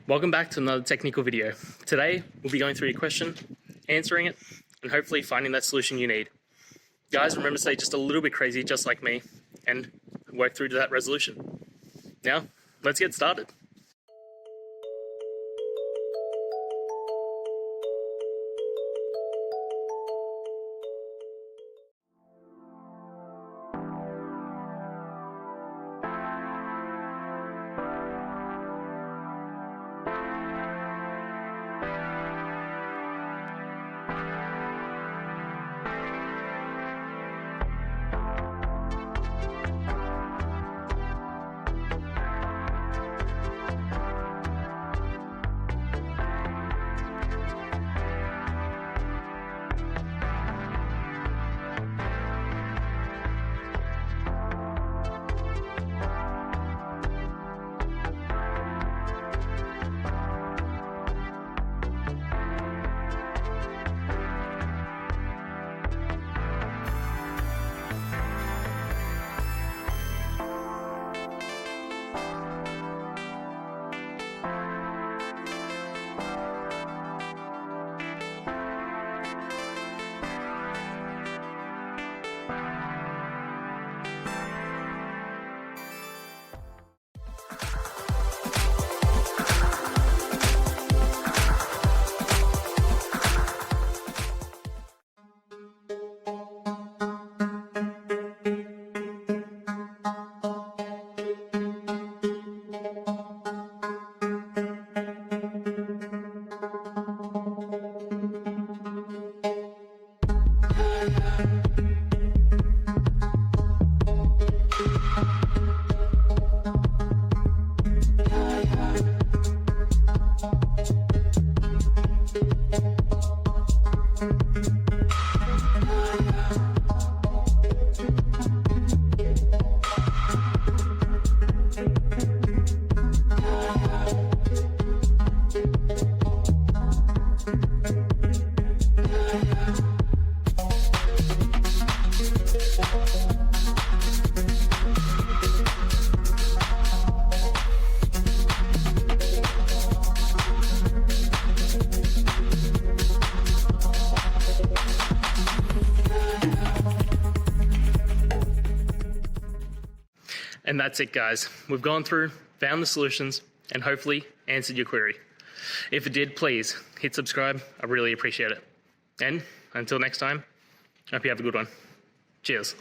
Welcome back to another technical video. Today, we'll be going through your question, answering it, and hopefully finding that solution you need. Guys, remember to stay just a little bit crazy, just like me, and work through to that resolution. Now, let's get started. And that's it, guys. We've gone through, found the solutions, and hopefully answered your query. If it did, please hit subscribe. I really appreciate it. And until next time, I hope you have a good one. Cheers.